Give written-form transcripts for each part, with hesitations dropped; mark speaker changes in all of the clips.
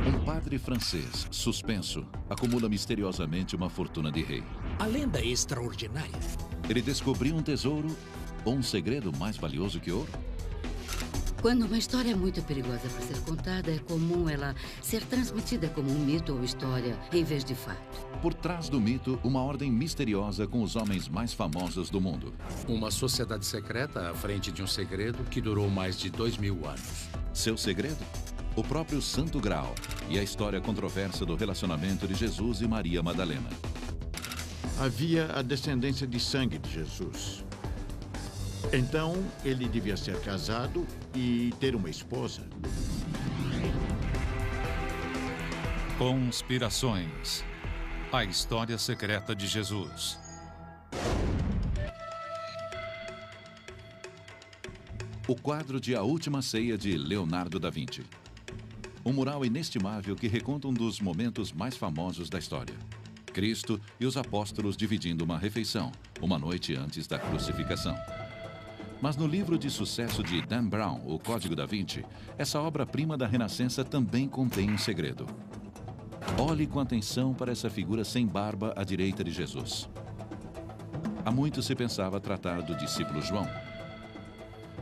Speaker 1: Um padre francês, suspenso, acumula misteriosamente uma fortuna de rei.
Speaker 2: A lenda é extraordinária.
Speaker 1: Ele descobriu um tesouro ou um segredo mais valioso que ouro?
Speaker 3: Quando uma história é muito perigosa para ser contada, é comum ela ser transmitida como um mito ou história, em vez de fato.
Speaker 1: Por trás do mito, uma ordem misteriosa com os homens mais famosos do mundo.
Speaker 4: Uma sociedade secreta à frente de um segredo que durou mais de 2000 anos.
Speaker 1: Seu segredo? O próprio Santo Graal e a história controversa do relacionamento de Jesus e Maria Madalena.
Speaker 5: Havia a descendência de sangue de Jesus. Então, ele devia ser casado e ter uma esposa.
Speaker 6: Conspirações. A história secreta de Jesus.
Speaker 1: O quadro de A Última Ceia de Leonardo da Vinci. Um mural inestimável que reconta um dos momentos mais famosos da história. Cristo e os apóstolos dividindo uma refeição, uma noite antes da crucificação. Mas no livro de sucesso de Dan Brown, O Código da Vinci, essa obra-prima da Renascença também contém um segredo. Olhe com atenção para essa figura sem barba à direita de Jesus. Há muito se pensava tratar do discípulo João.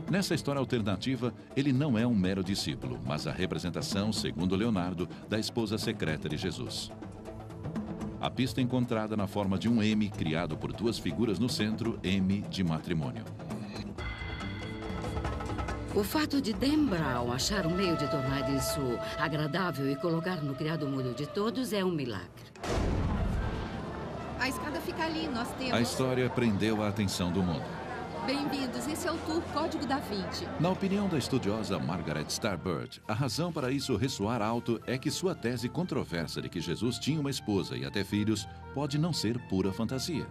Speaker 1: Nessa história alternativa, ele não é um mero discípulo, mas a representação, segundo Leonardo, da esposa secreta de Jesus. A pista encontrada na forma de um M criado por duas figuras no centro, M de matrimônio.
Speaker 3: O fato de Dan Brown achar um meio de tornar isso agradável e colocar no criado mudo de todos é um milagre.
Speaker 7: A escada fica ali, nós temos...
Speaker 1: A história prendeu a atenção do mundo.
Speaker 7: Bem-vindos, esse é o tour Código da Vinci.
Speaker 1: Na opinião da estudiosa Margaret Starbird, a razão para isso ressoar alto é que sua tese controversa de que Jesus tinha uma esposa e até filhos pode não ser pura fantasia.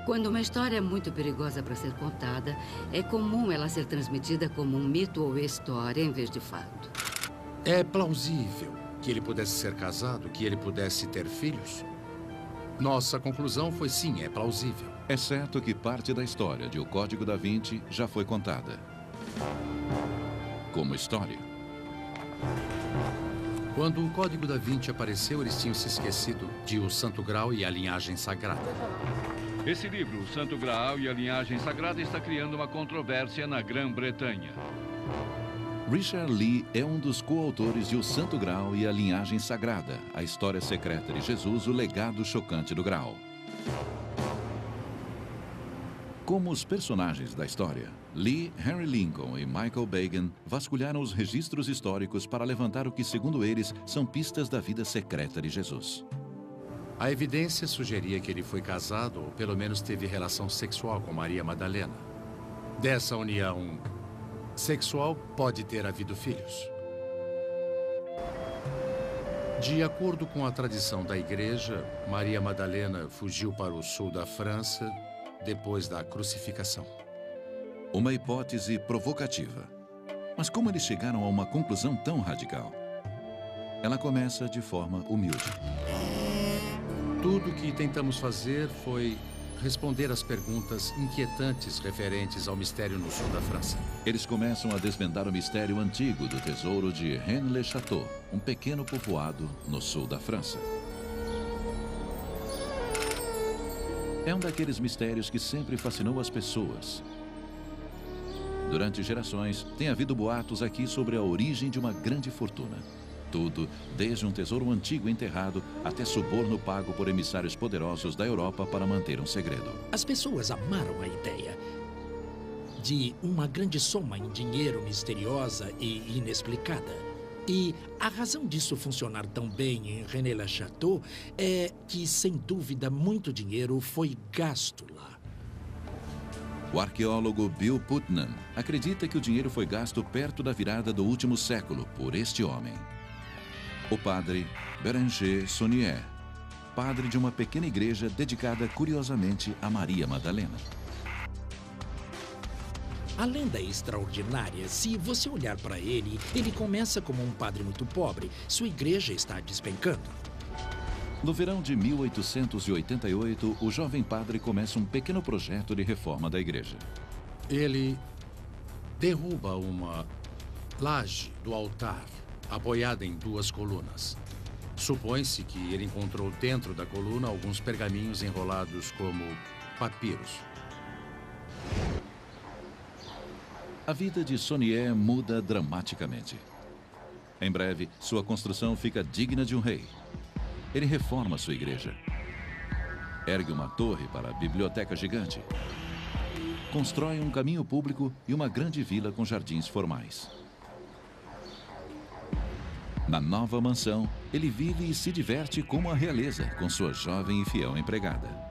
Speaker 3: Quando uma história é muito perigosa para ser contada, é comum ela ser transmitida como um mito ou história em vez de fato.
Speaker 4: É plausível que ele pudesse ser casado, que ele pudesse ter filhos? Nossa conclusão foi sim, é plausível.
Speaker 1: Exceto que parte da história de O Código da Vinci já foi contada. Como história.
Speaker 4: Quando o Código da Vinci apareceu, eles tinham se esquecido de O Santo Graal e a linhagem sagrada.
Speaker 8: Esse livro, O Santo Graal e a Linhagem Sagrada, está criando uma controvérsia na Grã-Bretanha.
Speaker 1: Richard Lee é um dos coautores de O Santo Graal e a Linhagem Sagrada, a história secreta de Jesus, o legado chocante do Graal. Como os personagens da história, Lee, Henry Lincoln e Michael Bagan vasculharam os registros históricos para levantar o que, segundo eles, são pistas da vida secreta de Jesus.
Speaker 4: A evidência sugeria que ele foi casado ou pelo menos teve relação sexual com Maria Madalena. Dessa união sexual pode ter havido filhos. De acordo com a tradição da igreja, Maria Madalena fugiu para o sul da França depois da crucificação.
Speaker 1: Uma hipótese provocativa. Mas como eles chegaram a uma conclusão tão radical? Ela começa de forma humilde.
Speaker 4: Tudo o que tentamos fazer foi responder às perguntas inquietantes referentes ao mistério no sul da França.
Speaker 1: Eles começam a desvendar o mistério antigo do tesouro de Rennes-le-Château, um pequeno povoado no sul da França. É um daqueles mistérios que sempre fascinou as pessoas. Durante gerações, tem havido boatos aqui sobre a origem de uma grande fortuna. Tudo, desde um tesouro antigo enterrado até suborno pago por emissários poderosos da Europa para manter um segredo.
Speaker 2: As pessoas amaram a ideia de uma grande soma em dinheiro misteriosa e inexplicada. E a razão disso funcionar tão bem em Rennes-le-Château é que, sem dúvida, muito dinheiro foi gasto lá.
Speaker 1: O arqueólogo Bill Putnam acredita que o dinheiro foi gasto perto da virada do último século por este homem. O padre Bérenger Saunier, padre de uma pequena igreja dedicada curiosamente a Maria Madalena.
Speaker 2: A lenda é extraordinária. Se você olhar para ele, ele começa como um padre muito pobre. Sua igreja está despencando.
Speaker 1: No verão de 1888, o jovem padre começa um pequeno projeto de reforma da igreja.
Speaker 4: Ele derruba uma laje do altar apoiada em 2 colunas. Supõe-se que ele encontrou dentro da coluna alguns pergaminhos enrolados como papiros.
Speaker 1: A vida de Sonié muda dramaticamente. Em breve, sua construção fica digna de um rei. Ele reforma sua igreja. Ergue uma torre para a biblioteca gigante. Constrói um caminho público e uma grande vila com jardins formais. Na nova mansão, ele vive e se diverte como a realeza, com sua jovem e fiel empregada.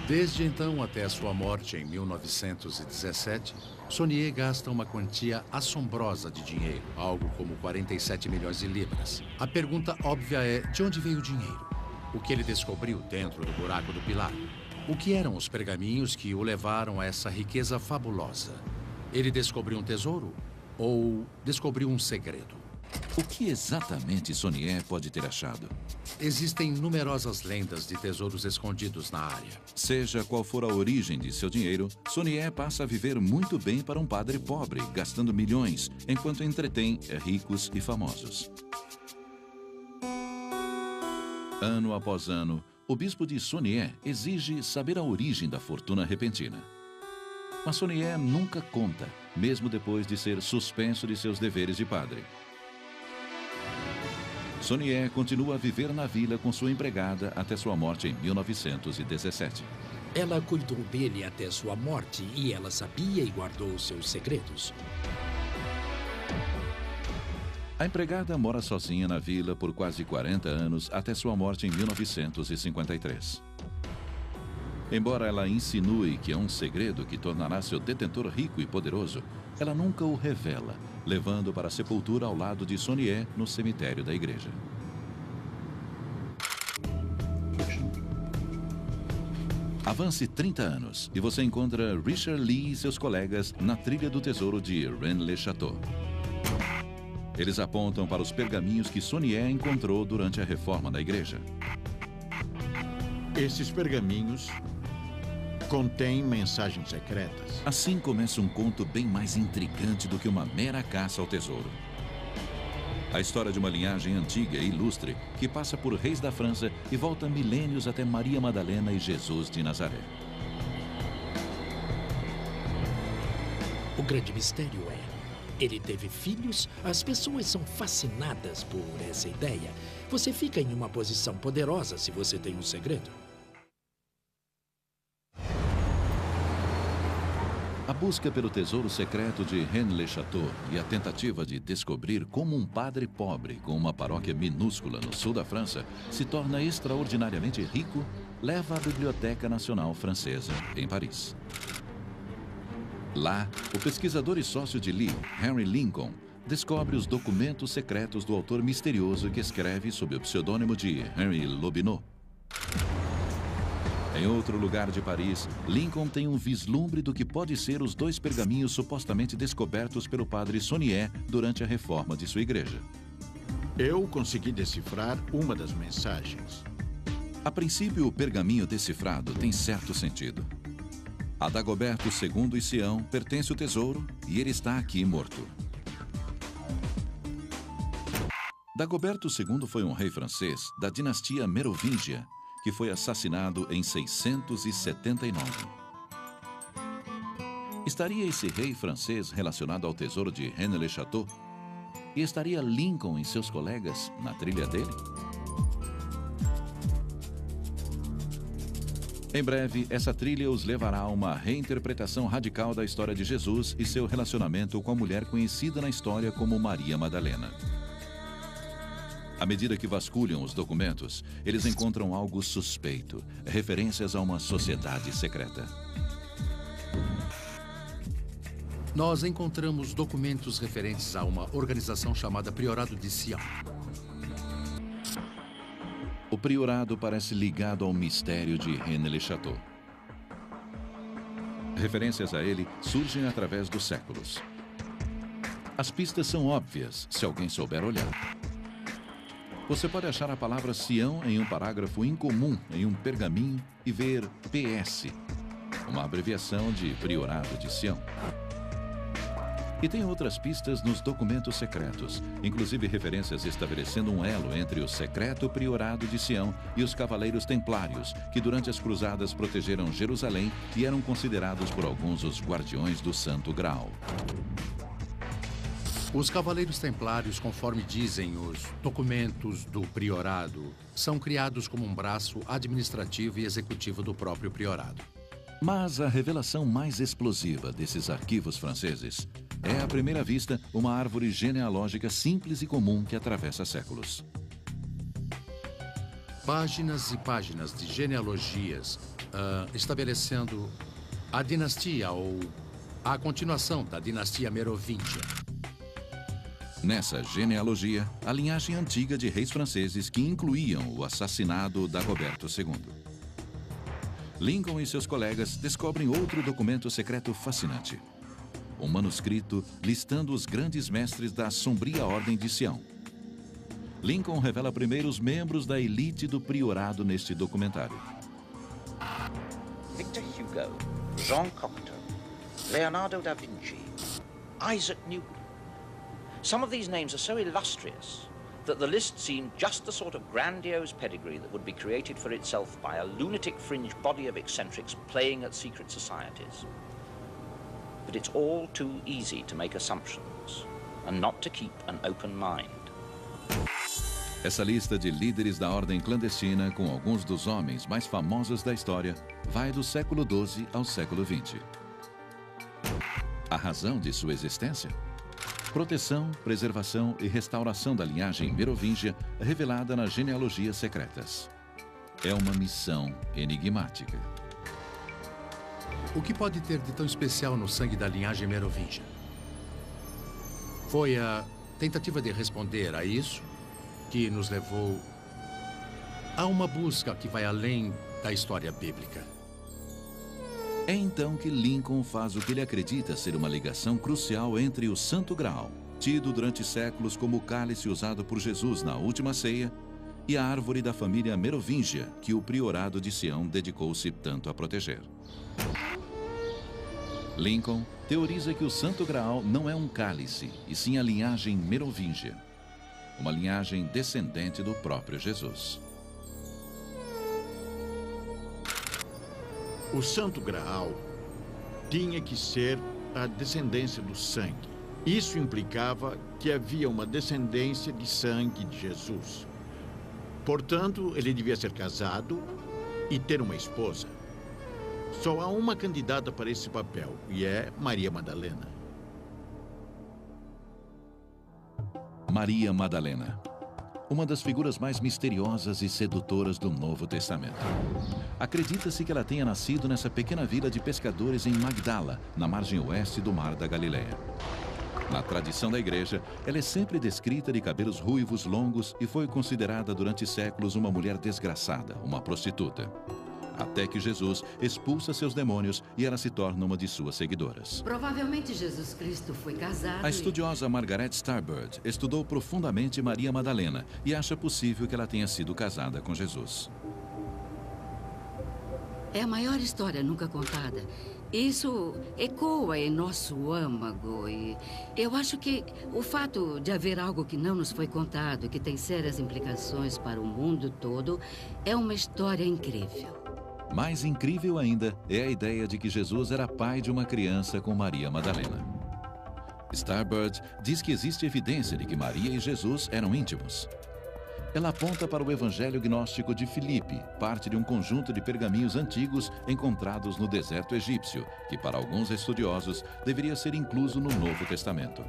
Speaker 4: Desde então até a sua morte em 1917, Sonié gasta uma quantia assombrosa de dinheiro, algo como 47 milhões de libras. A pergunta óbvia é, de onde veio o dinheiro? O que ele descobriu dentro do buraco do pilar? O que eram os pergaminhos que o levaram a essa riqueza fabulosa? Ele descobriu um tesouro ou descobriu um segredo?
Speaker 1: O que exatamente Sonié pode ter achado?
Speaker 4: Existem numerosas lendas de tesouros escondidos na área.
Speaker 1: Seja qual for a origem de seu dinheiro, Sonié passa a viver muito bem para um padre pobre, gastando milhões, enquanto entretém ricos e famosos. Ano após ano, o bispo de Sonié exige saber a origem da fortuna repentina. Mas Sonié nunca conta, mesmo depois de ser suspenso de seus deveres de padre. Sonié continua a viver na vila com sua empregada até sua morte em 1917.
Speaker 2: Ela cuidou dele até sua morte e ela sabia e guardou seus segredos.
Speaker 1: A empregada mora sozinha na vila por quase 40 anos até sua morte em 1953. Embora ela insinue que é um segredo que tornará seu detentor rico e poderoso, ela nunca o revela, levando para a sepultura ao lado de Sonié no cemitério da igreja. Avance 30 anos e você encontra Richard Lee e seus colegas na trilha do tesouro de Rennes-le-Château. Eles apontam para os pergaminhos que Sonié encontrou durante a reforma da igreja.
Speaker 5: Esses pergaminhos contêm mensagens secretas.
Speaker 1: Assim começa um conto bem mais intrigante do que uma mera caça ao tesouro. A história de uma linhagem antiga e ilustre que passa por reis da França e volta milênios até Maria Madalena e Jesus de Nazaré.
Speaker 2: O grande mistério é, ele teve filhos? As pessoas são fascinadas por essa ideia. Você fica em uma posição poderosa se você tem um segredo.
Speaker 1: A busca pelo tesouro secreto de Rennes-le-Château e a tentativa de descobrir como um padre pobre com uma paróquia minúscula no sul da França se torna extraordinariamente rico leva à Biblioteca Nacional Francesa, em Paris. Lá, o pesquisador e sócio de Lee, Henry Lincoln, descobre os documentos secretos do autor misterioso que escreve sob o pseudônimo de Henry Lobineau. Em outro lugar de Paris, Lincoln tem um vislumbre do que pode ser os 2 pergaminhos supostamente descobertos pelo padre Sonié durante a reforma de sua igreja.
Speaker 5: Eu consegui decifrar uma das mensagens.
Speaker 1: A princípio, o pergaminho decifrado tem certo sentido. A Dagoberto II e Sião pertence o tesouro e ele está aqui morto. Dagoberto II foi um rei francês da dinastia Merovingia, que foi assassinado em 679. Estaria esse rei francês relacionado ao tesouro de Rennes-le-Château? E estaria Lincoln e seus colegas na trilha dele? Em breve, essa trilha os levará a uma reinterpretação radical da história de Jesus e seu relacionamento com a mulher conhecida na história como Maria Madalena. À medida que vasculham os documentos, eles encontram algo suspeito, referências a uma sociedade secreta.
Speaker 4: Nós encontramos documentos referentes a uma organização chamada Priorado de Sião.
Speaker 1: O priorado parece ligado ao mistério de Rennes-le-Château. Referências a ele surgem através dos séculos. As pistas são óbvias se alguém souber olhar. Você pode achar a palavra Sião em um parágrafo incomum em um pergaminho e ver PS, uma abreviação de Priorado de Sião. E tem outras pistas nos documentos secretos, inclusive referências estabelecendo um elo entre o secreto priorado de Sião e os cavaleiros templários, que durante as cruzadas protegeram Jerusalém e eram considerados por alguns os guardiões do Santo Graal.
Speaker 4: Os Cavaleiros Templários, conforme dizem os documentos do priorado, são criados como um braço administrativo e executivo do próprio priorado.
Speaker 1: Mas a revelação mais explosiva desses arquivos franceses é, à primeira vista, uma árvore genealógica simples e comum que atravessa séculos.
Speaker 4: Páginas e páginas de genealogias estabelecendo a dinastia ou a continuação da dinastia merovíngia.
Speaker 1: Nessa genealogia, a linhagem antiga de reis franceses que incluíam o assassinado Dagoberto II. Lincoln e seus colegas descobrem outro documento secreto fascinante. Um manuscrito listando os grandes mestres da sombria Ordem de Sião. Lincoln revela primeiro os membros da elite do priorado neste documentário.
Speaker 9: Victor Hugo, Jean Cocteau, Leonardo da Vinci, Isaac Newton. Some of these names are so illustrious that the list seemed just the sort of grandiose pedigree that would be created for itself by a lunatic fringe body of eccentrics playing at secret societies. But it's all too easy to make assumptions and not to keep an open mind.
Speaker 1: Essa lista de líderes da ordem clandestina, com alguns dos homens mais famosos da história, vai do século XII ao século XX. A razão de sua existência? Proteção, preservação e restauração da linhagem merovíngia revelada nas genealogias secretas. É uma missão enigmática.
Speaker 4: O que pode ter de tão especial no sangue da linhagem merovíngia? Foi a tentativa de responder a isso que nos levou a uma busca que vai além da história bíblica.
Speaker 1: É então que Lincoln faz o que ele acredita ser uma ligação crucial entre o Santo Graal, tido durante séculos como o cálice usado por Jesus na última ceia, e a árvore da família merovíngia que o priorado de Sião dedicou-se tanto a proteger. Lincoln teoriza que o Santo Graal não é um cálice, e sim a linhagem merovíngia, uma linhagem descendente do próprio Jesus.
Speaker 5: O Santo Graal tinha que ser a descendência do sangue. Isso implicava que havia uma descendência de sangue de Jesus. Portanto, ele devia ser casado e ter uma esposa. Só há uma candidata para esse papel, e é Maria Madalena.
Speaker 1: Maria Madalena, uma das figuras mais misteriosas e sedutoras do Novo Testamento. Acredita-se que ela tenha nascido nessa pequena vila de pescadores em Magdala, na margem oeste do Mar da Galileia. Na tradição da igreja, ela é sempre descrita de cabelos ruivos longos e foi considerada durante séculos uma mulher desgraçada, uma prostituta. Até que Jesus expulsa seus demônios e ela se torna uma de suas seguidoras.
Speaker 3: Provavelmente Jesus Cristo foi casado.
Speaker 1: A estudiosa Margaret Starbird estudou profundamente Maria Madalena e acha possível que ela tenha sido casada com Jesus.
Speaker 3: É a maior história nunca contada. Isso ecoa em nosso âmago e eu acho que o fato de haver algo que não nos foi contado, que tem sérias implicações para o mundo todo, é uma história incrível.
Speaker 1: Mais incrível ainda é a ideia de que Jesus era pai de uma criança com Maria Madalena. Starbird diz que existe evidência de que Maria e Jesus eram íntimos. Ela aponta para o Evangelho Gnóstico de Filipe, parte de um conjunto de pergaminhos antigos encontrados no deserto egípcio, que para alguns estudiosos deveria ser incluso no Novo Testamento.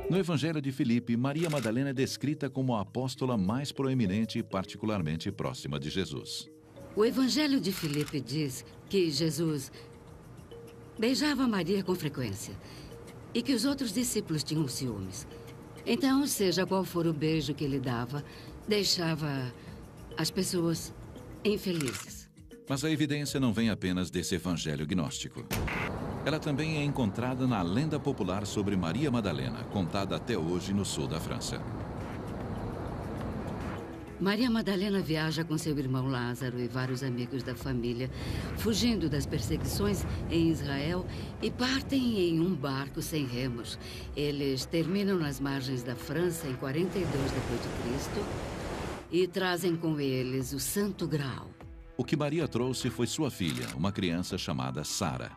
Speaker 1: No Evangelho de Filipe, Maria Madalena é descrita como a apóstola mais proeminente e particularmente próxima de Jesus.
Speaker 3: O Evangelho de Filipe diz que Jesus beijava Maria com frequência e que os outros discípulos tinham ciúmes. Então, seja qual for o beijo que ele dava, deixava as pessoas infelizes.
Speaker 1: Mas a evidência não vem apenas desse evangelho gnóstico. Ela também é encontrada na lenda popular sobre Maria Madalena, contada até hoje no sul da França.
Speaker 3: Maria Madalena viaja com seu irmão Lázaro e vários amigos da família, fugindo das perseguições em Israel e partem em um barco sem remos. Eles terminam nas margens da França em 42 d.C. e trazem com eles o Santo Graal.
Speaker 1: O que Maria trouxe foi sua filha, uma criança chamada Sara.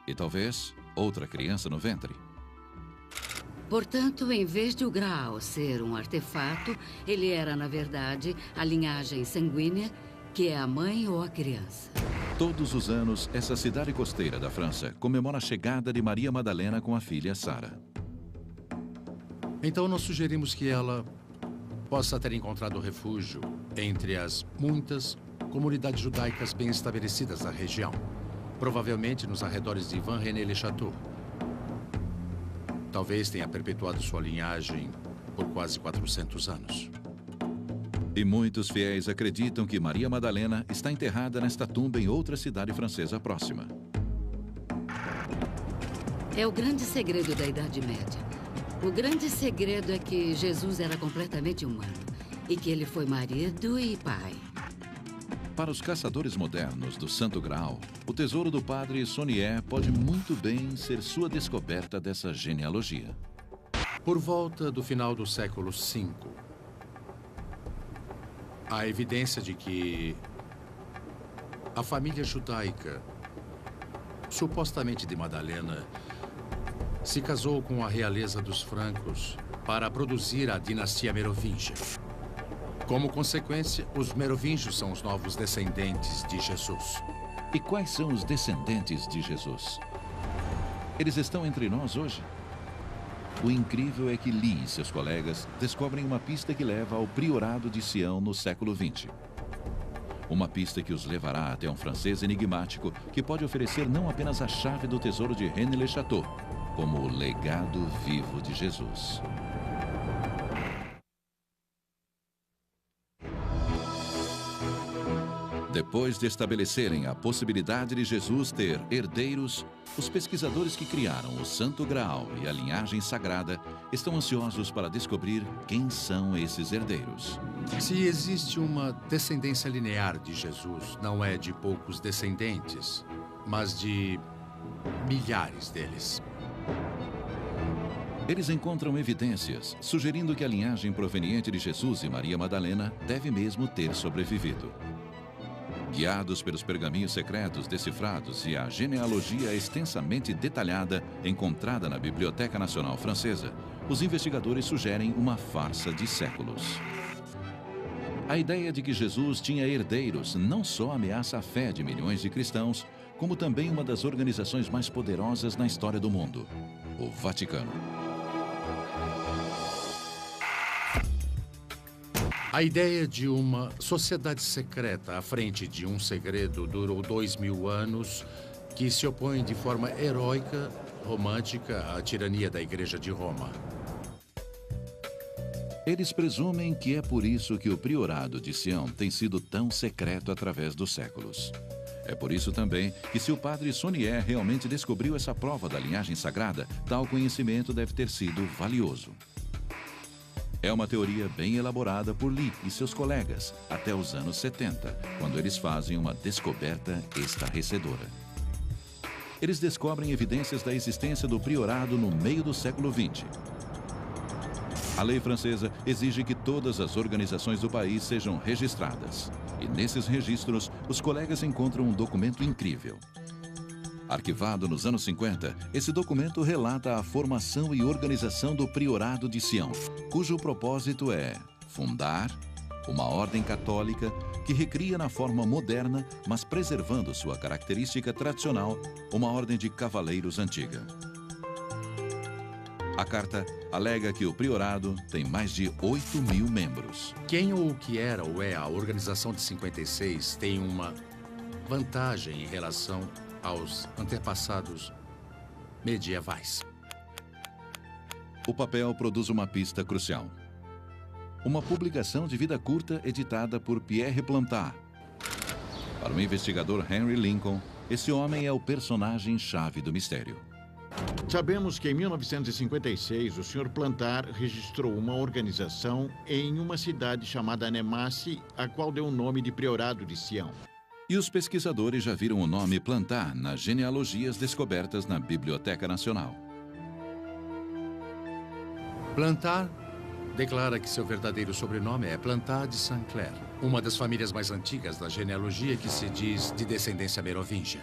Speaker 1: E talvez outra criança no ventre.
Speaker 3: Portanto, em vez de o Graal ser um artefato, ele era, na verdade, a linhagem sanguínea, que é a mãe ou a criança.
Speaker 1: Todos os anos, essa cidade costeira da França comemora a chegada de Maria Madalena com a filha Sara.
Speaker 4: Então, nós sugerimos que ela possa ter encontrado refúgio entre as muitas comunidades judaicas bem estabelecidas da região, provavelmente nos arredores de Vannes-le-Château. Talvez tenha perpetuado sua linhagem por quase 400 anos.
Speaker 1: E muitos fiéis acreditam que Maria Madalena está enterrada nesta tumba em outra cidade francesa próxima.
Speaker 3: É o grande segredo da Idade Média. O grande segredo é que Jesus era completamente humano e que ele foi marido e pai.
Speaker 1: Para os caçadores modernos do Santo Graal, o tesouro do padre Saunier pode muito bem ser sua descoberta dessa genealogia.
Speaker 4: Por volta do final do século V, há evidência de que a família judaica, supostamente de Madalena, se casou com a realeza dos francos para produzir a dinastia merovingia. Como consequência, os merovingios são os novos descendentes de Jesus.
Speaker 1: E quais são os descendentes de Jesus? Eles estão entre nós hoje? O incrível é que Lee e seus colegas descobrem uma pista que leva ao priorado de Sião no século XX. Uma pista que os levará até um francês enigmático que pode oferecer não apenas a chave do tesouro de Rennes-le-Château, como o legado vivo de Jesus. Depois de estabelecerem a possibilidade de Jesus ter herdeiros, os pesquisadores que criaram o Santo Graal e a linhagem sagrada estão ansiosos para descobrir quem são esses herdeiros.
Speaker 4: Se existe uma descendência linear de Jesus, não é de poucos descendentes, mas de milhares deles.
Speaker 1: Eles encontram evidências sugerindo que a linhagem proveniente de Jesus e Maria Madalena deve mesmo ter sobrevivido. Guiados pelos pergaminhos secretos decifrados e a genealogia extensamente detalhada encontrada na Biblioteca Nacional Francesa, os investigadores sugerem uma farsa de séculos. A ideia de que Jesus tinha herdeiros não só ameaça a fé de milhões de cristãos, como também uma das organizações mais poderosas na história do mundo, o Vaticano.
Speaker 4: A ideia de uma sociedade secreta à frente de um segredo durou 2000 anos, que se opõe de forma heróica, romântica, à tirania da Igreja de Roma.
Speaker 1: Eles presumem que é por isso que o priorado de Sião tem sido tão secreto através dos séculos. É por isso também que, se o padre Saunier realmente descobriu essa prova da linhagem sagrada, tal conhecimento deve ter sido valioso. É uma teoria bem elaborada por Lee e seus colegas até os anos 70, quando eles fazem uma descoberta estarrecedora. Eles descobrem evidências da existência do priorado no meio do século XX. A lei francesa exige que todas as organizações do país sejam registradas. E nesses registros, os colegas encontram um documento incrível. Arquivado nos anos 50, esse documento relata a formação e organização do Priorado de Sião, cujo propósito é fundar uma ordem católica que recria na forma moderna, mas preservando sua característica tradicional, uma ordem de cavaleiros antiga. A carta alega que o priorado tem mais de 8.000 membros.
Speaker 4: Quem ou o que era ou é a organização de 56 tem uma vantagem em relação aos antepassados medievais.
Speaker 1: O papel produz uma pista crucial. Uma publicação de vida curta editada por Pierre Plantard. Para o investigador Henry Lincoln, esse homem é o personagem-chave do mistério.
Speaker 5: Sabemos que em 1956 o Sr. Plantar registrou uma organização em uma cidade chamada Nemasse, a qual deu o nome de Priorado de Sião.
Speaker 1: E os pesquisadores já viram o nome Plantar nas genealogias descobertas na Biblioteca Nacional.
Speaker 4: Plantar declara que seu verdadeiro sobrenome é Plantar de Saint-Clair, uma das famílias mais antigas da genealogia que se diz de descendência merovingia.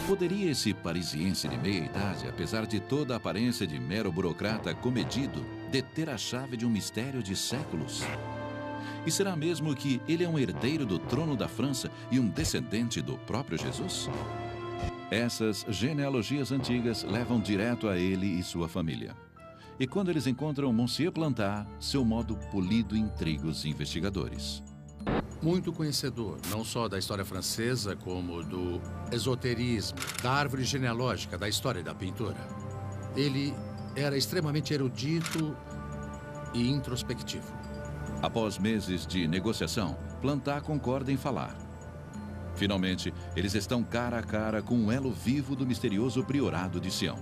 Speaker 1: Poderia esse parisiense de meia-idade, apesar de toda a aparência de mero burocrata comedido, deter a chave de um mistério de séculos? E será mesmo que ele é um herdeiro do trono da França e um descendente do próprio Jesus? Essas genealogias antigas levam direto a ele e sua família. E quando eles encontram Monsieur Plantar, seu modo polido intriga os investigadores.
Speaker 4: Muito conhecedor, não só da história francesa, como do esoterismo, da árvore genealógica, da história e da pintura. Ele era extremamente erudito e introspectivo.
Speaker 1: Após meses de negociação, Plantar concorda em falar. Finalmente, eles estão cara a cara com um elo vivo do misterioso Priorado de Sião.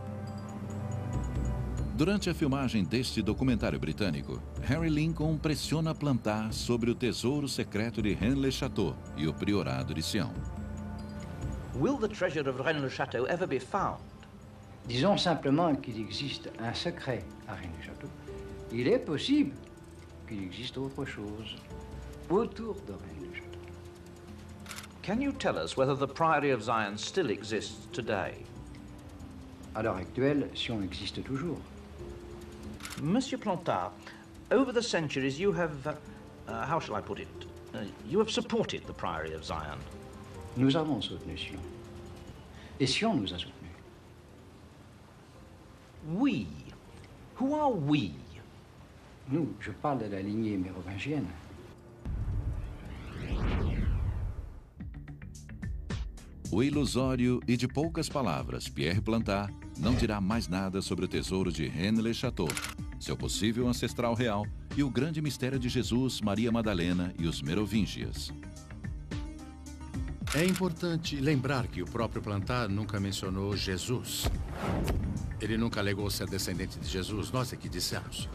Speaker 1: Durante a filmagem deste documentário britânico, Harry Lincoln pressiona Plantar sobre o tesouro secreto de Rennes-le-Château e o Priorado de Sião.
Speaker 9: Will the treasure of Rennes-le-Château ever be found?
Speaker 10: Disons simplement qu'il existe un secret à Rennes-le-Château. Il est possible qu'il existe autre chose autour de Rennes-le-Château.
Speaker 9: Can you tell us whether the Priory of Zion still exists today?
Speaker 10: À l'heure actuelle, Sion existe toujours.
Speaker 9: Monsieur Plantard, over the centuries you have, how shall I put it, you have supported the Priory of Zion.
Speaker 10: Nous avons soutenu Sion. Et Sion nous a soutenus.
Speaker 9: We? Who are we?
Speaker 10: Nous, je parle de la lignée mérovingienne.
Speaker 1: O ilusório e de poucas palavras, Pierre Plantar não dirá mais nada sobre o tesouro de Rennes-le-Château, seu possível ancestral real e o grande mistério de Jesus, Maria Madalena e os Merovingias.
Speaker 4: É importante lembrar que o próprio Plantar nunca mencionou Jesus. Ele nunca alegou ser descendente de Jesus, nós é que dissemos.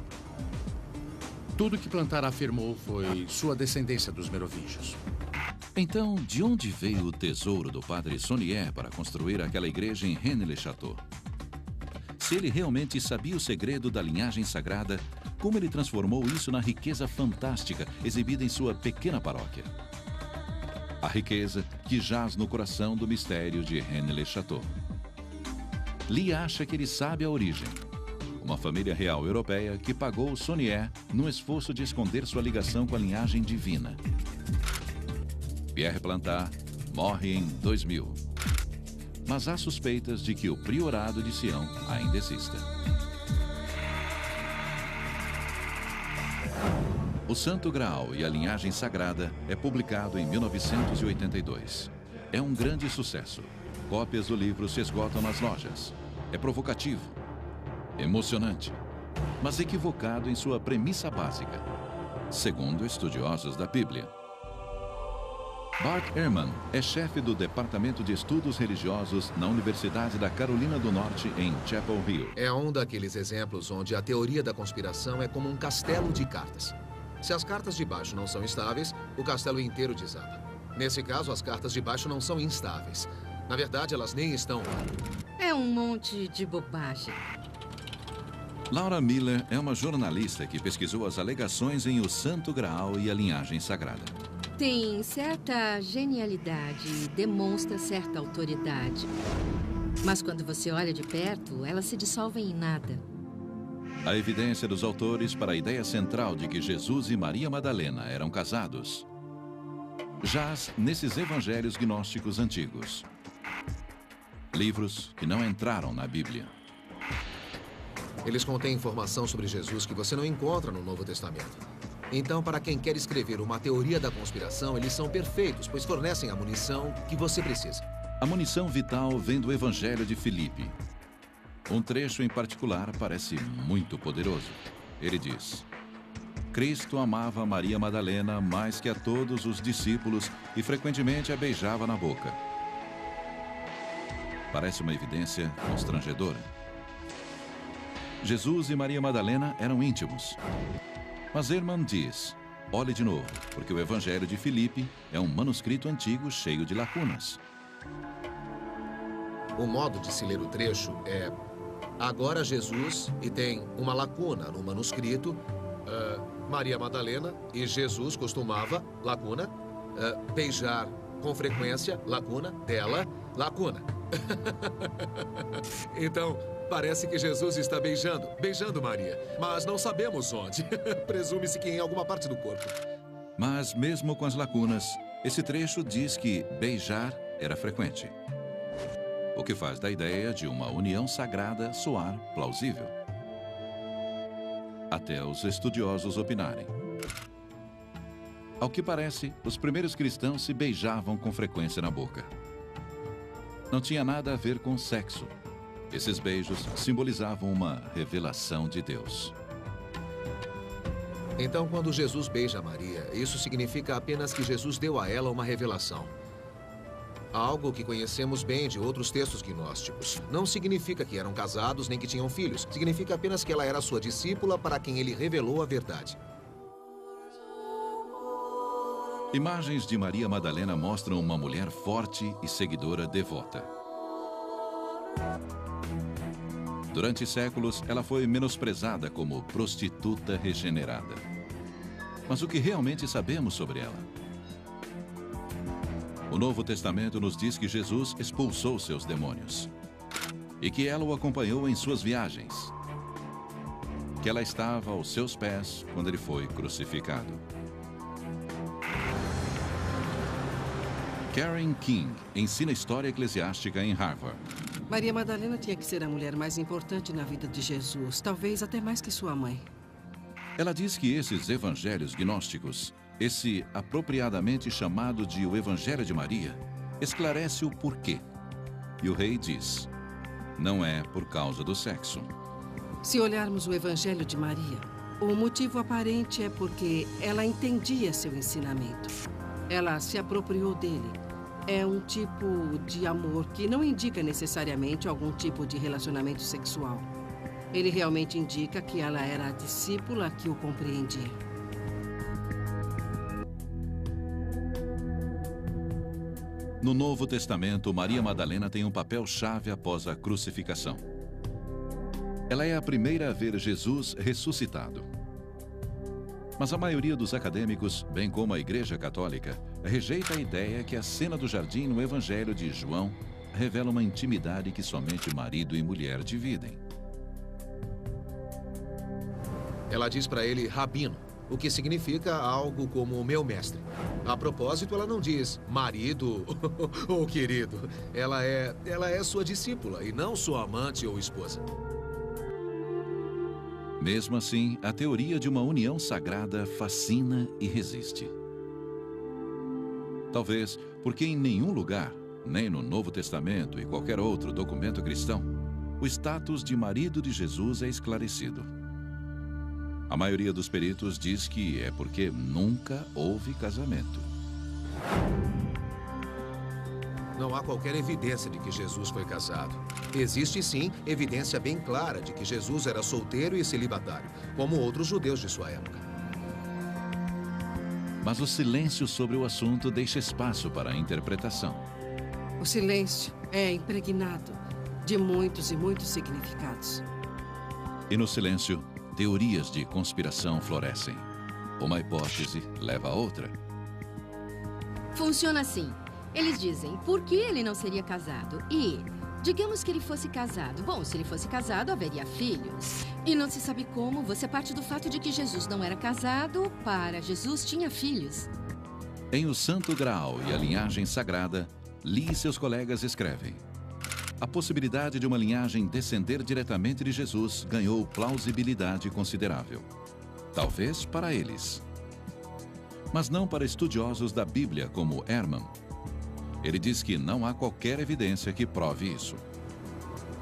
Speaker 4: Tudo que Plantar afirmou foi sua descendência dos Merovingios.
Speaker 1: Então, de onde veio o tesouro do padre Saunier para construir aquela igreja em Rennes-le-Château? Se ele realmente sabia o segredo da linhagem sagrada, como ele transformou isso na riqueza fantástica exibida em sua pequena paróquia? A riqueza que jaz no coração do mistério de Rennes-le-Château. Lee acha que ele sabe a origem. Uma família real europeia que pagou Saunier no esforço de esconder sua ligação com a linhagem divina. Pierre Plantar morre em 2000. Mas há suspeitas de que o Priorado de Sião ainda exista. O Santo Graal e a Linhagem Sagrada é publicado em 1982. É um grande sucesso. Cópias do livro se esgotam nas lojas. É provocativo, emocionante, mas equivocado em sua premissa básica, segundo estudiosos da Bíblia. Bart Ehrman é chefe do Departamento de Estudos Religiosos na Universidade da Carolina do Norte, em Chapel Hill.
Speaker 11: É um daqueles exemplos onde a teoria da conspiração é como um castelo de cartas. Se as cartas de baixo não são estáveis, o castelo inteiro desaba. Nesse caso, as cartas de baixo não são instáveis. Na verdade, elas nem estão lá.
Speaker 3: É um monte de bobagem.
Speaker 1: Laura Miller é uma jornalista que pesquisou as alegações em O Santo Graal e a Linhagem Sagrada.
Speaker 7: Tem certa genialidade e demonstra certa autoridade. Mas quando você olha de perto, elas se dissolvem em nada.
Speaker 1: A evidência dos autores para a ideia central de que Jesus e Maria Madalena eram casados jaz nesses evangelhos gnósticos antigos. Livros que não entraram na Bíblia.
Speaker 11: Eles contêm informação sobre Jesus que você não encontra no Novo Testamento. Então, para quem quer escrever uma teoria da conspiração, eles são perfeitos, pois fornecem a munição que você precisa.
Speaker 1: A munição vital vem do Evangelho de Filipe. Um trecho em particular parece muito poderoso. Ele diz: Cristo amava Maria Madalena mais que a todos os discípulos e frequentemente a beijava na boca. Parece uma evidência constrangedora. Jesus e Maria Madalena eram íntimos. Mas Ehrman diz: olhe de novo, porque o Evangelho de Filipe é um manuscrito antigo cheio de lacunas.
Speaker 11: O modo de se ler o trecho é: agora Jesus, e tem uma lacuna no manuscrito, Maria Madalena e Jesus costumava, lacuna, beijar com frequência, lacuna, dela, lacuna. Então, parece que Jesus está beijando Maria, mas não sabemos onde. Presume-se que em alguma parte do corpo.
Speaker 1: Mas, mesmo com as lacunas, esse trecho diz que beijar era frequente, o que faz da ideia de uma união sagrada soar plausível. Até os estudiosos opinarem. Ao que parece, os primeiros cristãos se beijavam com frequência na boca. Não tinha nada a ver com sexo. Esses beijos simbolizavam uma revelação de Deus.
Speaker 11: Então, quando Jesus beija Maria, isso significa apenas que Jesus deu a ela uma revelação. Algo que conhecemos bem de outros textos gnósticos. Não significa que eram casados nem que tinham filhos. Significa apenas que ela era sua discípula para quem ele revelou a verdade.
Speaker 1: Imagens de Maria Madalena mostram uma mulher forte e seguidora devota. Durante séculos, ela foi menosprezada como prostituta regenerada. Mas o que realmente sabemos sobre ela? O Novo Testamento nos diz que Jesus expulsou seus demônios e que ela o acompanhou em suas viagens, que ela estava aos seus pés quando ele foi crucificado. Karen King ensina história eclesiástica em Harvard.
Speaker 12: Maria Madalena tinha que ser a mulher mais importante na vida de Jesus, talvez até mais que sua mãe.
Speaker 1: Ela diz que esses evangelhos gnósticos, esse apropriadamente chamado de o Evangelho de Maria, esclarece o porquê. E o rei diz: não é por causa do sexo.
Speaker 12: Se olharmos o Evangelho de Maria, o motivo aparente é porque ela entendia seu ensinamento. Ela se apropriou dele. É um tipo de amor que não indica necessariamente algum tipo de relacionamento sexual. Ele realmente indica que ela era a discípula que o compreendia.
Speaker 1: No Novo Testamento, Maria Madalena tem um papel-chave após a crucificação. Ela é a primeira a ver Jesus ressuscitado. Mas a maioria dos acadêmicos, bem como a Igreja Católica, rejeita a ideia que a cena do jardim no Evangelho de João revela uma intimidade que somente marido e mulher dividem.
Speaker 11: Ela diz para ele rabino, o que significa algo como meu mestre. A propósito, ela não diz marido ou querido. Ela é sua discípula e não sua amante ou esposa.
Speaker 1: Mesmo assim, a teoria de uma união sagrada fascina e resiste. Talvez porque em nenhum lugar, nem no Novo Testamento e qualquer outro documento cristão, o status de marido de Jesus é esclarecido. A maioria dos peritos diz que é porque nunca houve casamento.
Speaker 11: Não há qualquer evidência de que Jesus foi casado. Existe, sim, evidência bem clara de que Jesus era solteiro e celibatário, como outros judeus de sua época.
Speaker 1: Mas o silêncio sobre o assunto deixa espaço para a interpretação.
Speaker 12: O silêncio é impregnado de muitos e muitos significados.
Speaker 1: E no silêncio, teorias de conspiração florescem. Uma hipótese leva a outra.
Speaker 7: Funciona assim. Eles dizem, por que ele não seria casado? E, digamos que ele fosse casado. Bom, se ele fosse casado, haveria filhos. E não se sabe como, você parte do fato de que Jesus não era casado, para Jesus tinha filhos.
Speaker 1: Em O Santo Graal e a Linhagem Sagrada, Lee e seus colegas escrevem: a possibilidade de uma linhagem descender diretamente de Jesus ganhou plausibilidade considerável. Talvez para eles, mas não para estudiosos da Bíblia como Ehrman. Ele diz que não há qualquer evidência que prove isso.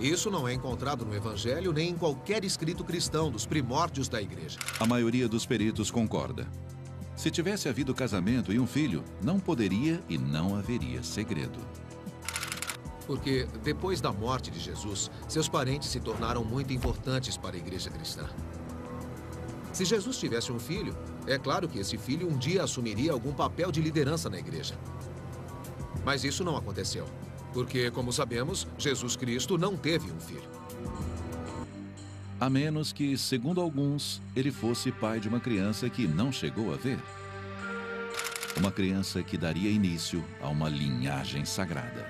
Speaker 11: Isso não é encontrado no Evangelho nem em qualquer escrito cristão dos primórdios da Igreja.
Speaker 1: A maioria dos peritos concorda. Se tivesse havido casamento e um filho, não poderia e não haveria segredo.
Speaker 11: Porque depois da morte de Jesus, seus parentes se tornaram muito importantes para a igreja cristã. Se Jesus tivesse um filho, é claro que esse filho um dia assumiria algum papel de liderança na igreja. Mas isso não aconteceu. Porque, como sabemos, Jesus Cristo não teve um filho.
Speaker 1: A menos que, segundo alguns, ele fosse pai de uma criança que não chegou a ver. Uma criança que daria início a uma linhagem sagrada.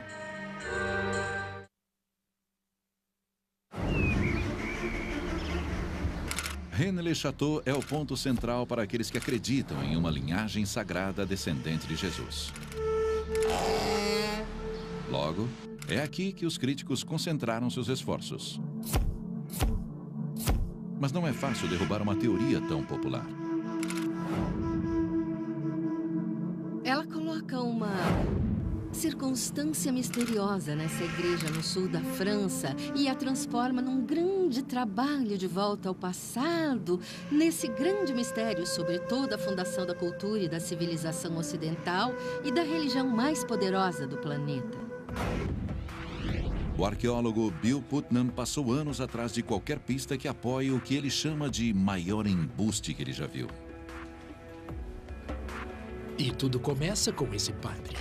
Speaker 1: Rennes-le-Château é o ponto central para aqueles que acreditam em uma linhagem sagrada descendente de Jesus. Logo, é aqui que os críticos concentraram seus esforços. Mas não é fácil derrubar uma teoria tão popular.
Speaker 7: Ela coloca uma circunstância misteriosa nessa igreja no sul da França e a transforma num grande trabalho de volta ao passado, nesse grande mistério sobre toda a fundação da cultura e da civilização ocidental e da religião mais poderosa do planeta.
Speaker 1: O arqueólogo Bill Putnam passou anos atrás de qualquer pista que apoie o que ele chama de maior embuste que ele já viu.
Speaker 2: E tudo começa com esse padre.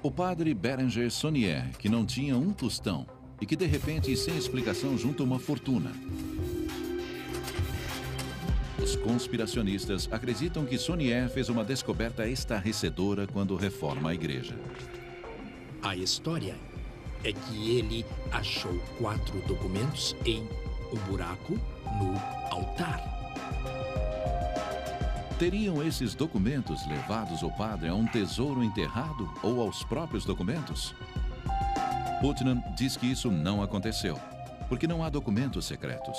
Speaker 1: O padre Berenger Saunier, que não tinha um tostão e que de repente, sem explicação, junta uma fortuna. Os conspiracionistas acreditam que Saunier fez uma descoberta estarrecedora quando reforma a igreja.
Speaker 2: A história é que ele achou 4 documentos em um buraco no altar.
Speaker 1: Teriam esses documentos levados o padre a um tesouro enterrado ou aos próprios documentos? Putnam diz que isso não aconteceu, porque não há documentos secretos.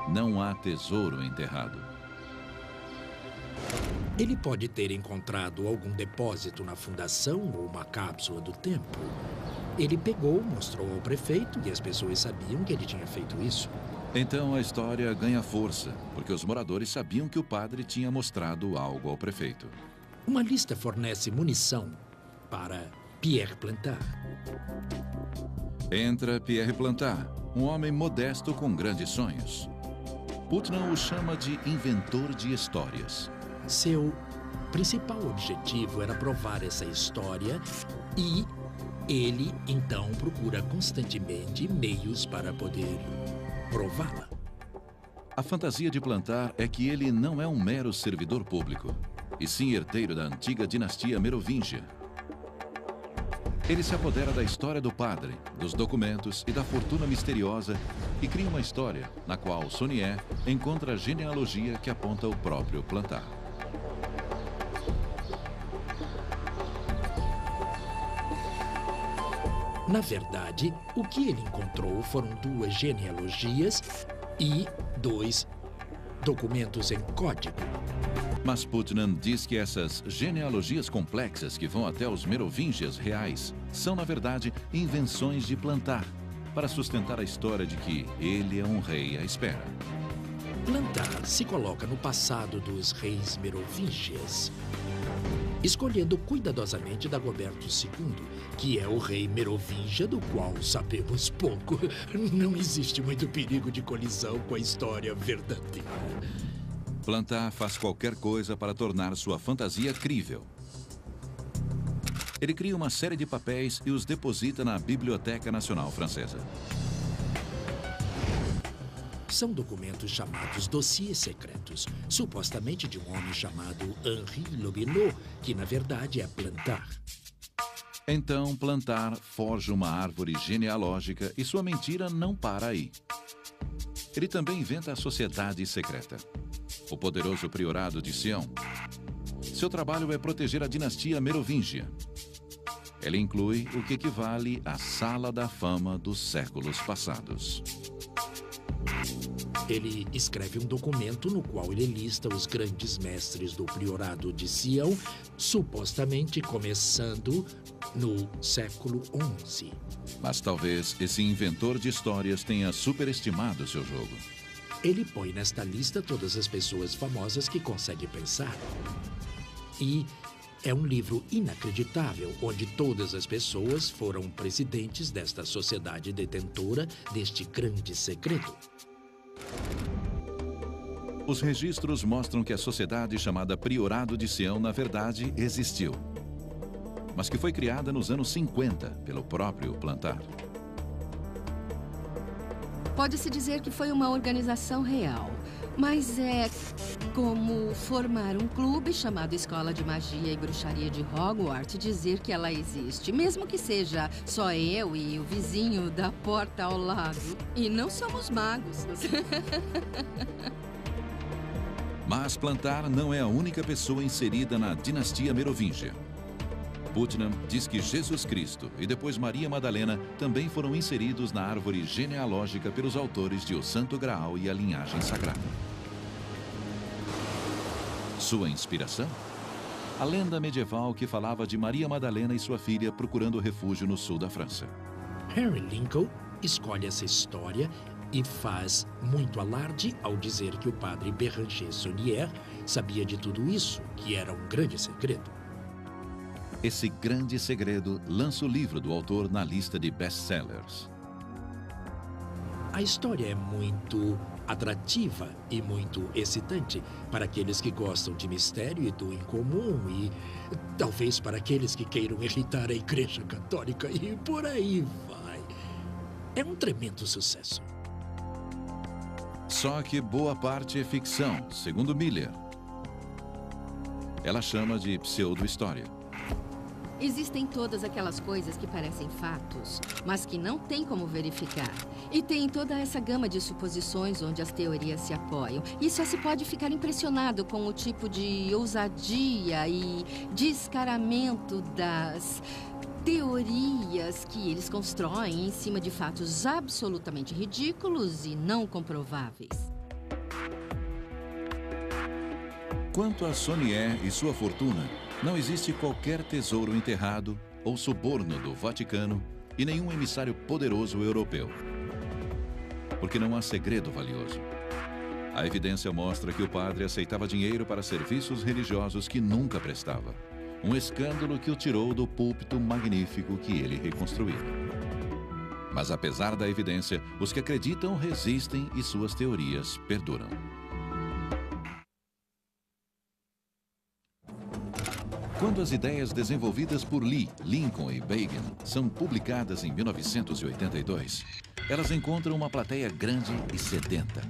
Speaker 1: Não há tesouro enterrado.
Speaker 2: Ele pode ter encontrado algum depósito na fundação ou uma cápsula do tempo. Ele pegou, mostrou ao prefeito e as pessoas sabiam que ele tinha feito isso.
Speaker 1: Então a história ganha força, porque os moradores sabiam que o padre tinha mostrado algo ao prefeito.
Speaker 2: Uma lista fornece munição para Pierre Plantard.
Speaker 1: Entra Pierre Plantard, um homem modesto com grandes sonhos. Putnam o chama de inventor de histórias.
Speaker 2: Seu principal objetivo era provar essa história e ele, então, procura constantemente meios para poder prová-la.
Speaker 1: A fantasia de Plantard é que ele não é um mero servidor público, e sim herdeiro da antiga dinastia merovingia. Ele se apodera da história do padre, dos documentos e da fortuna misteriosa e cria uma história na qual Saunier encontra a genealogia que aponta o próprio Plantard.
Speaker 2: Na verdade, o que ele encontrou foram 2 genealogias e 2 documentos em código.
Speaker 1: Mas Putnam diz que essas genealogias complexas que vão até os merovingias reais são, na verdade, invenções de Plantard para sustentar a história de que ele é um rei à espera.
Speaker 2: Plantard se coloca no passado dos reis merovingias, escolhendo cuidadosamente Dagoberto II, que é o rei merovingia do qual sabemos pouco. Não existe muito perigo de colisão com a história verdadeira.
Speaker 1: Plantard faz qualquer coisa para tornar sua fantasia crível. Ele cria uma série de papéis e os deposita na Biblioteca Nacional Francesa.
Speaker 2: São documentos chamados dossiês secretos, supostamente de um homem chamado Henri Lobineau, que na verdade é Plantard.
Speaker 1: Então, Plantard forja uma árvore genealógica e sua mentira não para aí. Ele também inventa a sociedade secreta, o poderoso priorado de Sião. Seu trabalho é proteger a dinastia merovingia. Ele inclui o que equivale à Sala da Fama dos séculos passados.
Speaker 2: Ele escreve um documento no qual ele lista os grandes mestres do priorado de Sião, supostamente começando no século XI.
Speaker 1: Mas talvez esse inventor de histórias tenha superestimado seu jogo.
Speaker 2: Ele põe nesta lista todas as pessoas famosas que consegue pensar. E é um livro inacreditável, onde todas as pessoas foram presidentes desta sociedade detentora deste grande segredo.
Speaker 1: Os registros mostram que a sociedade chamada Priorado de Sião, na verdade, existiu, mas que foi criada nos anos 50 pelo próprio Plantar.
Speaker 7: Pode-se dizer que foi uma organização real, mas é como formar um clube chamado Escola de Magia e Bruxaria de Hogwarts e dizer que ela existe, mesmo que seja só eu e o vizinho da porta ao lado. E não somos magos.
Speaker 1: Mas Plantar não é a única pessoa inserida na dinastia merovingia. Putnam diz que Jesus Cristo e depois Maria Madalena também foram inseridos na árvore genealógica pelos autores de O Santo Graal e a Linhagem Sagrada. Sua inspiração? A lenda medieval que falava de Maria Madalena e sua filha procurando refúgio no sul da França.
Speaker 2: Henry Lincoln escolhe essa história e faz muito alarde ao dizer que o padre Béranger Saunier sabia de tudo isso, que era um grande segredo.
Speaker 1: Esse grande segredo lança o livro do autor na lista de best-sellers.
Speaker 2: A história é muito atrativa e muito excitante para aqueles que gostam de mistério e do incomum e talvez para aqueles que queiram irritar a Igreja Católica e por aí vai. É um tremendo sucesso.
Speaker 1: Só que boa parte é ficção, segundo Miller. Ela chama de pseudo-história.
Speaker 7: Existem todas aquelas coisas que parecem fatos, mas que não tem como verificar. E tem toda essa gama de suposições onde as teorias se apoiam. E só se pode ficar impressionado com o tipo de ousadia e descaramento das teorias que eles constroem em cima de fatos absolutamente ridículos e não comprováveis.
Speaker 1: Quanto a Saunier e sua fortuna, não existe qualquer tesouro enterrado ou suborno do Vaticano e nenhum emissário poderoso europeu. Porque não há segredo valioso. A evidência mostra que o padre aceitava dinheiro para serviços religiosos que nunca prestava. Um escândalo que o tirou do púlpito magnífico que ele reconstruiu. Mas apesar da evidência, os que acreditam resistem e suas teorias perduram. Quando as ideias desenvolvidas por Lee, Lincoln e Bacon são publicadas em 1982, elas encontram uma plateia grande e sedenta.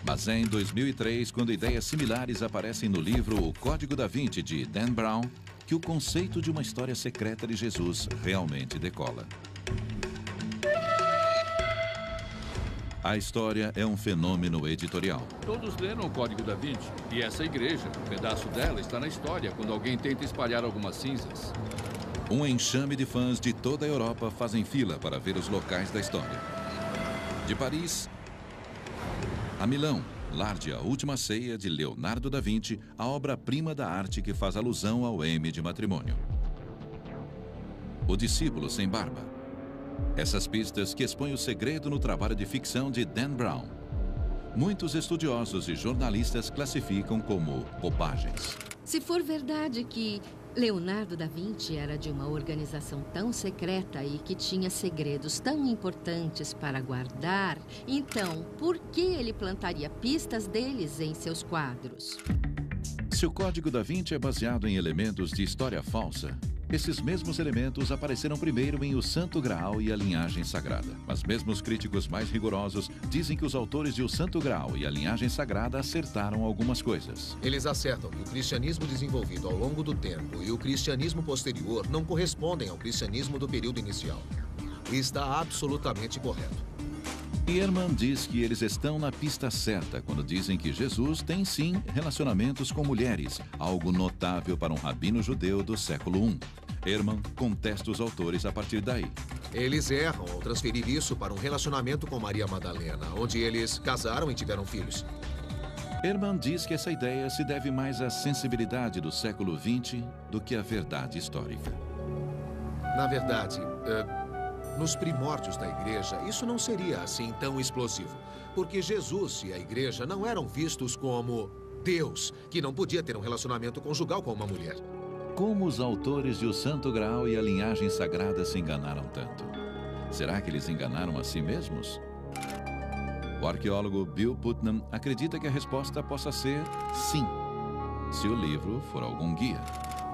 Speaker 1: Mas é em 2003, quando ideias similares aparecem no livro O Código da Vinci, de Dan Brown, que o conceito de uma história secreta de Jesus realmente decola. A história é um fenômeno editorial.
Speaker 8: Todos leram o Código da Vinci. E essa igreja, um pedaço dela está na história, quando alguém tenta espalhar algumas cinzas.
Speaker 1: Um enxame de fãs de toda a Europa fazem fila para ver os locais da história. De Paris a Milão, lar de A Última Ceia, de Leonardo da Vinci, a obra-prima da arte que faz alusão ao M de matrimônio. O Discípulo Sem Barba. Essas pistas que expõem o segredo no trabalho de ficção de Dan Brown. Muitos estudiosos e jornalistas classificam como bobagens.
Speaker 7: Se for verdade que Leonardo da Vinci era de uma organização tão secreta e que tinha segredos tão importantes para guardar, então por que ele plantaria pistas deles em seus quadros?
Speaker 1: Se o Código da Vinci é baseado em elementos de história falsa, esses mesmos elementos apareceram primeiro em O Santo Graal e a Linhagem Sagrada. Mas mesmo os críticos mais rigorosos dizem que os autores de O Santo Graal e a Linhagem Sagrada acertaram algumas coisas.
Speaker 11: Eles acertam que o cristianismo desenvolvido ao longo do tempo e o cristianismo posterior não correspondem ao cristianismo do período inicial. E está absolutamente correto.
Speaker 1: Ehrman diz que eles estão na pista certa quando dizem que Jesus tem sim relacionamentos com mulheres, algo notável para um rabino judeu do século I. Ehrman contesta os autores a partir daí.
Speaker 11: Eles erram ao transferir isso para um relacionamento com Maria Madalena, onde eles casaram e tiveram filhos.
Speaker 1: Ehrman diz que essa ideia se deve mais à sensibilidade do século XX do que à verdade histórica.
Speaker 11: Na verdade, nos primórdios da igreja, isso não seria assim tão explosivo. Porque Jesus e a igreja não eram vistos como Deus, que não podia ter um relacionamento conjugal com uma mulher.
Speaker 1: Como os autores de O Santo Graal e a linhagem sagrada se enganaram tanto? Será que eles enganaram a si mesmos? O arqueólogo Bill Putnam acredita que a resposta possa ser sim, se o livro for algum guia.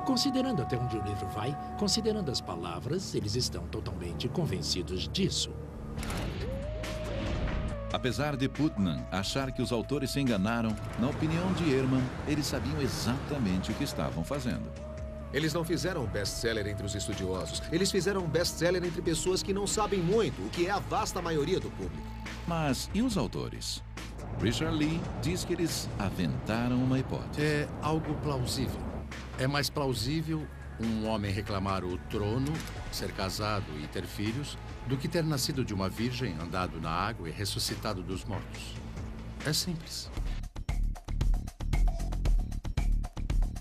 Speaker 2: Considerando até onde o livro vai, considerando as palavras, eles estão totalmente convencidos disso.
Speaker 1: Apesar de Putnam achar que os autores se enganaram, na opinião de Ehrman, eles sabiam exatamente o que estavam fazendo.
Speaker 11: Eles não fizeram um best-seller entre os estudiosos. Eles fizeram um best-seller entre pessoas que não sabem muito, o que é a vasta maioria do público.
Speaker 1: Mas e os autores? Richard Lee diz que eles aventaram uma hipótese.
Speaker 4: É algo plausível. É mais plausível um homem reclamar o trono, ser casado e ter filhos, do que ter nascido de uma virgem, andado na água e ressuscitado dos mortos. É simples.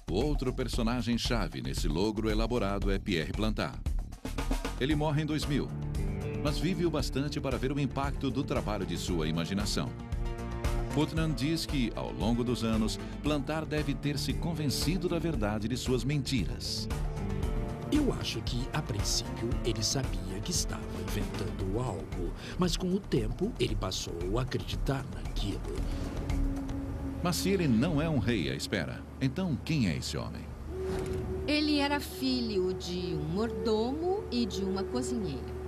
Speaker 1: O outro personagem-chave nesse logro elaborado é Pierre Plantard. Ele morre em 2000, mas vive o bastante para ver o impacto do trabalho de sua imaginação. Putnam diz que, ao longo dos anos, Plantard deve ter se convencido da verdade de suas mentiras.
Speaker 2: Eu acho que, a princípio, ele sabia que estava inventando algo, mas com o tempo ele passou a acreditar naquilo.
Speaker 1: Mas se ele não é um rei à espera, então quem é esse homem?
Speaker 7: Ele era filho de um mordomo e de uma cozinheira.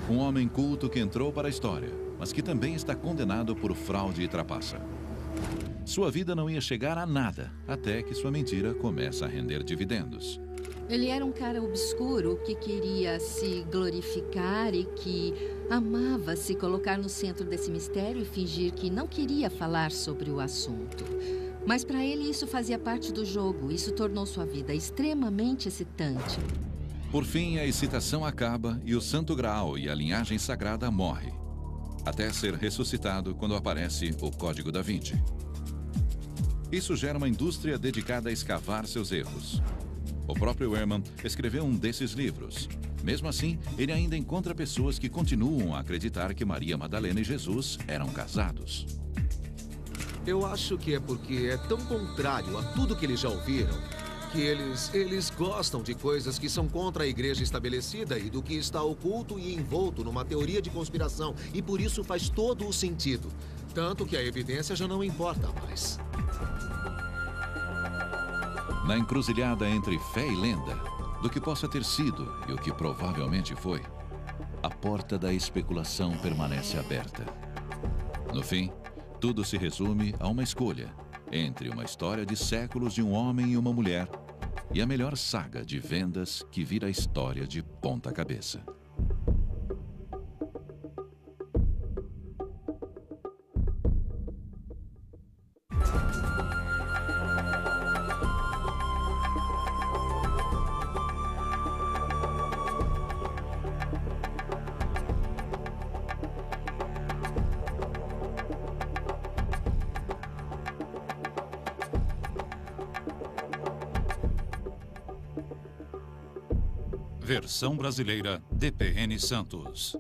Speaker 1: Um homem culto que entrou para a história, mas que também está condenado por fraude e trapaça. Sua vida não ia chegar a nada, até que sua mentira começa a render dividendos.
Speaker 7: Ele era um cara obscuro que queria se glorificar e que amava se colocar no centro desse mistério e fingir que não queria falar sobre o assunto. Mas para ele isso fazia parte do jogo. Isso tornou sua vida extremamente excitante.
Speaker 1: Por fim, a excitação acaba e o Santo Graal e a linhagem sagrada morre, até ser ressuscitado quando aparece o Código da Vinci. Isso gera uma indústria dedicada a escavar seus erros. O próprio Ehrman escreveu um desses livros. Mesmo assim, ele ainda encontra pessoas que continuam a acreditar que Maria Madalena e Jesus eram casados.
Speaker 11: Eu acho que é porque é tão contrário a tudo que eles já ouviram que eles gostam de coisas que são contra a igreja estabelecida e do que está oculto e envolto numa teoria de conspiração. E por isso faz todo o sentido. Tanto que a evidência já não importa mais.
Speaker 1: Na encruzilhada entre fé e lenda, do que possa ter sido e o que provavelmente foi, a porta da especulação permanece aberta. No fim, tudo se resume a uma escolha entre uma história de séculos de um homem e uma mulher e a melhor saga de vendas que vira a história de ponta cabeça.
Speaker 6: Versão brasileira DPN Santos.